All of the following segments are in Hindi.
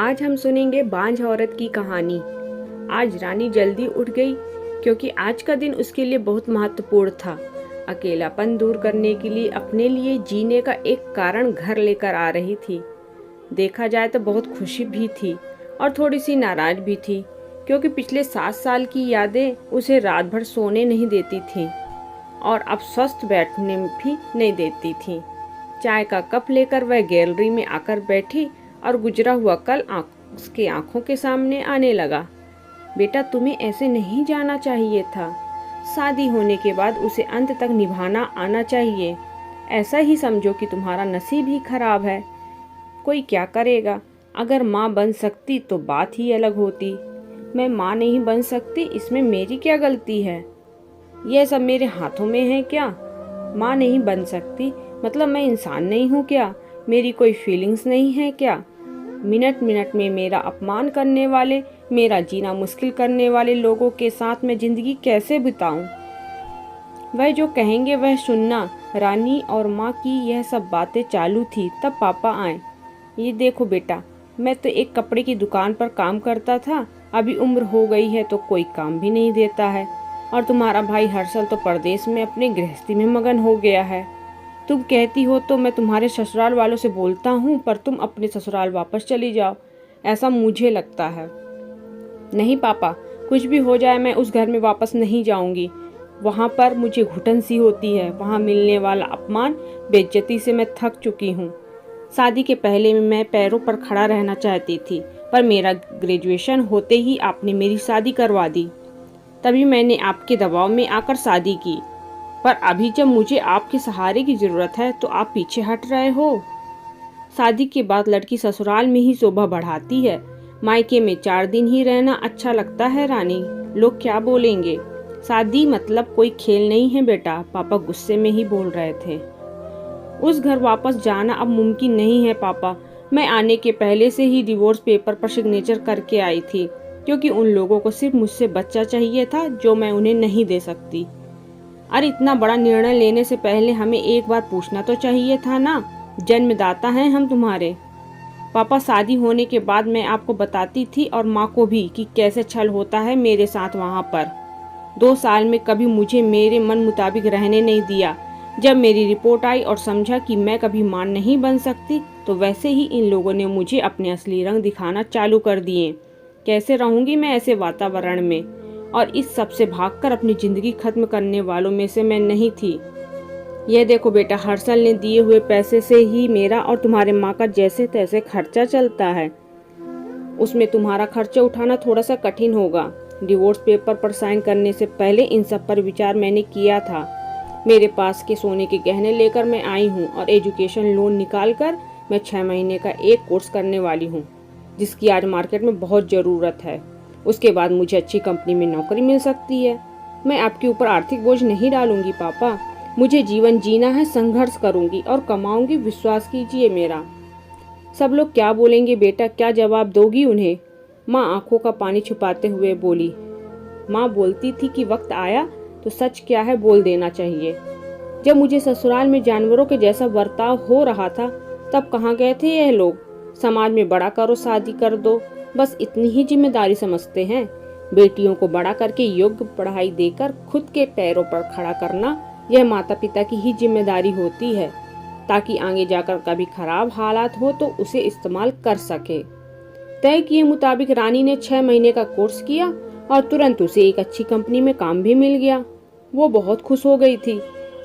आज हम सुनेंगे बांझ औरत की कहानी। आज रानी जल्दी उठ गई क्योंकि आज का दिन उसके लिए बहुत महत्वपूर्ण था। अकेलापन दूर करने के लिए अपने लिए जीने का एक कारण घर लेकर आ रही थी। देखा जाए तो बहुत खुशी भी थी और थोड़ी सी नाराज भी थी क्योंकि पिछले 7 साल की यादें उसे रात भर सोने नहीं देती थीं और अब स्वस्थ बैठने भी नहीं देती थीं। चाय का कप लेकर वह गैलरी में आकर बैठी और गुजरा हुआ कल उसके आंखों के सामने आने लगा। बेटा, तुम्हें ऐसे नहीं जाना चाहिए था। शादी होने के बाद उसे अंत तक निभाना आना चाहिए। ऐसा ही समझो कि तुम्हारा नसीब ही खराब है। कोई क्या करेगा, अगर माँ बन सकती तो बात ही अलग होती। मैं माँ नहीं बन सकती, इसमें मेरी क्या गलती है? यह सब मेरे हाथों में है क्या? माँ नहीं बन सकती मतलब मैं इंसान नहीं हूँ क्या? मेरी कोई फीलिंग्स नहीं है क्या? मिनट मिनट में मेरा अपमान करने वाले, मेरा जीना मुश्किल करने वाले लोगों के साथ मैं जिंदगी कैसे बिताऊं? वह जो कहेंगे वह सुनना। रानी और माँ की यह सब बातें चालू थी तब पापा आए। ये देखो बेटा, मैं तो एक कपड़े की दुकान पर काम करता था, अभी उम्र हो गई है तो कोई काम भी नहीं देता है। और तुम्हारा भाई हर्षल तो परदेश में अपने गृहस्थी में मगन हो गया है। तुम कहती हो तो मैं तुम्हारे ससुराल वालों से बोलता हूँ, पर तुम अपने ससुराल वापस चली जाओ, ऐसा मुझे लगता है। नहीं पापा, कुछ भी हो जाए मैं उस घर में वापस नहीं जाऊंगी। वहाँ पर मुझे घुटन सी होती है। वहाँ मिलने वाला अपमान, बेइज्जती से मैं थक चुकी हूँ। शादी के पहले मैं पैरों पर खड़ा रहना चाहती थी, पर मेरा ग्रेजुएशन होते ही आपने मेरी शादी करवा दी। तभी मैंने आपके दबाव में आकर शादी की, पर अभी जब मुझे आपके सहारे की जरूरत है तो आप पीछे हट रहे हो। शादी के बाद लड़की ससुराल में ही शोभा बढ़ाती है। मायके में 4 दिन ही रहना अच्छा लगता है रानी। लोग क्या बोलेंगे? शादी मतलब कोई खेल नहीं है बेटा, पापा गुस्से में ही बोल रहे थे। उस घर वापस जाना अब मुमकिन नहीं है पापा। मैं आने के पहले से ही डिवोर्स पेपर पर सिग्नेचर करके आई थी, क्योंकि उन लोगों को सिर्फ मुझसे बच्चा चाहिए था जो मैं उन्हें नहीं दे सकती। अरे इतना बड़ा निर्णय लेने से पहले हमें एक बार पूछना तो चाहिए था ना। जन्मदाता हैं हम तुम्हारे। पापा, शादी होने के बाद मैं आपको बताती थी और माँ को भी कि कैसे छल होता है मेरे साथ वहाँ पर। 2 साल में कभी मुझे मेरे मन मुताबिक रहने नहीं दिया। जब मेरी रिपोर्ट आई और समझा कि मैं कभी मां नहीं बन सकती, तो वैसे ही इन लोगों ने मुझे अपने असली रंग दिखाना चालू कर दिए। कैसे रहूंगी मैं ऐसे वातावरण में? और इस सब से भागकर अपनी जिंदगी खत्म करने वालों में से मैं नहीं थी। यह देखो बेटा, हर्षल ने दिए हुए पैसे से ही मेरा और तुम्हारे माँ का जैसे तैसे खर्चा चलता है। उसमें तुम्हारा खर्चा उठाना थोड़ा सा कठिन होगा। डिवोर्स पेपर पर साइन करने से पहले इन सब पर विचार मैंने किया था। मेरे पास के सोने के गहने लेकर मैं आई हूँ और एजुकेशन लोन निकाल कर मैं 6 महीने का एक कोर्स करने वाली हूँ, जिसकी आज मार्केट में बहुत ज़रूरत है। उसके बाद मुझे अच्छी कंपनी में नौकरी मिल सकती है। मैं आपके ऊपर आर्थिक बोझ नहीं डालूंगी पापा। मुझे जीवन जीना है, संघर्ष करूंगी और कमाऊंगी, विश्वास कीजिए मेरा। सब लोग क्या बोलेंगे बेटा, क्या जवाब दोगी उन्हें? माँ आंखों का पानी छुपाते हुए बोली। माँ बोलती थी कि वक्त आया तो सच क्या है बोल देना चाहिए। जब मुझे ससुराल में जानवरों के जैसा बर्ताव हो रहा था तब कहाँ गए थे यह लोग? समाज में बड़ा करो, शादी कर दो, बस इतनी ही जिम्मेदारी समझते हैं। बेटियों को बड़ा करके योग्य पढ़ाई देकर खुद के पैरों पर खड़ा करना, यह माता पिता की ही जिम्मेदारी होती है, ताकि आगे जाकर कभी खराब हालात हो तो उसे इस्तेमाल कर सके। तय किए मुताबिक रानी ने 6 महीने का कोर्स किया और तुरंत उसे एक अच्छी कंपनी में काम भी मिल गया। वो बहुत खुश हो गई थी।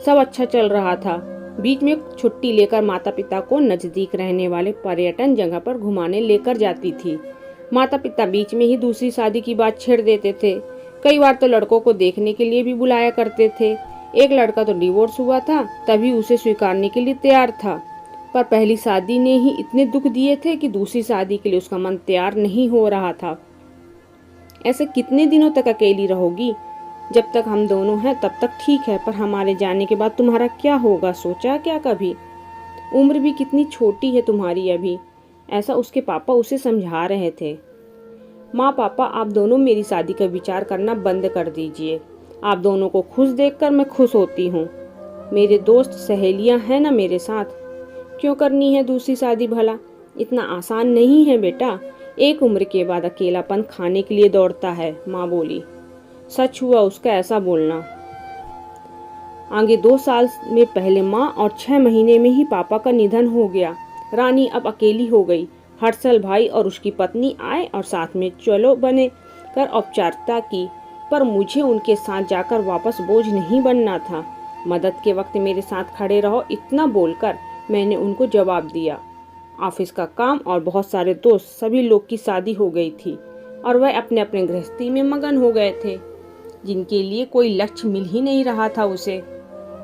सब अच्छा चल रहा था। बीच में छुट्टी लेकर माता पिता को नजदीक रहने वाले पर्यटन जगह पर घुमाने लेकर जाती थी। माता पिता बीच में ही दूसरी शादी की बात छेड़ देते थे। कई बार तो लड़कों को देखने के लिए भी बुलाया करते थे। एक लड़का तो डिवोर्स हुआ था, तभी उसे स्वीकारने के लिए तैयार था, पर पहली शादी ने ही इतने दुख दिए थे कि दूसरी शादी के लिए उसका मन तैयार नहीं हो रहा था। ऐसे कितने दिनों तक अकेली रहोगी? जब तक हम दोनों हैं तब तक ठीक है, पर हमारे जाने के बाद तुम्हारा क्या होगा, सोचा क्या कभी? उम्र भी कितनी छोटी है तुम्हारी अभी, ऐसा उसके पापा उसे समझा रहे थे। माँ पापा, आप दोनों मेरी शादी का विचार करना बंद कर दीजिए। आप दोनों को खुश देखकर मैं खुश होती हूँ। मेरे दोस्त सहेलियाँ हैं ना मेरे साथ। क्यों करनी है दूसरी शादी भला? इतना आसान नहीं है बेटा। एक उम्र के बाद अकेलापन खाने के लिए दौड़ता है, माँ बोली। सच हुआ उसका ऐसा बोलना। आगे 2 साल में पहले माँ और 6 महीने में ही पापा का निधन हो गया। रानी अब अकेली हो गई। हर्षल भाई और उसकी पत्नी आए और साथ में चलो बने कर औपचारिकता की, पर मुझे उनके साथ जाकर वापस बोझ नहीं बनना था। मदद के वक्त मेरे साथ खड़े रहो, इतना बोलकर मैंने उनको जवाब दिया। ऑफिस का काम और बहुत सारे दोस्त, सभी लोग की शादी हो गई थी और वह अपने अपने गृहस्थी में मगन हो गए थे, जिनके लिए कोई लक्ष्य मिल ही नहीं रहा था उसे।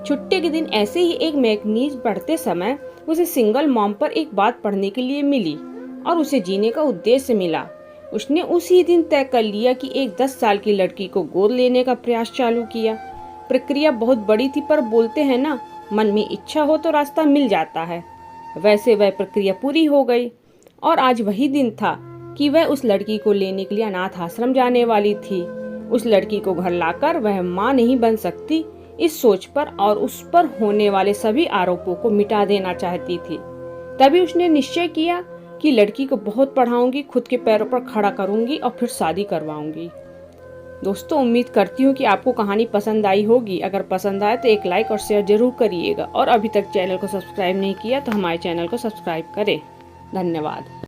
छुट्टी के दिन ऐसे ही एक मैगजीन पढ़ते समय उसे सिंगल मॉम पर एक बात पढ़ने के लिए मिली और उसे जीने का उद्देश्य मिला। उसने उसी दिन तय कर लिया कि एक 10 साल की लड़की को गोद लेने का प्रयास चालू किया। प्रक्रिया बहुत बड़ी थी, पर बोलते हैं ना, मन में इच्छा हो तो रास्ता मिल जाता है। वैसे वह प्रक्रिया पूरी हो गई और आज वही दिन था कि वह उस लड़की को लेने के लिए अनाथ आश्रम जाने वाली थी। उस लड़की को घर लाकर वह माँ नहीं बन सकती, इस सोच पर और उस पर होने वाले सभी आरोपों को मिटा देना चाहती थी। तभी उसने निश्चय किया कि लड़की को बहुत पढ़ाऊंगी, खुद के पैरों पर खड़ा करूंगी और फिर शादी करवाऊंगी। दोस्तों, उम्मीद करती हूँ कि आपको कहानी पसंद आई होगी। अगर पसंद आए तो एक लाइक और शेयर जरूर करिएगा और अभी तक चैनल को सब्सक्राइब नहीं किया तो हमारे चैनल को सब्सक्राइब करें। धन्यवाद।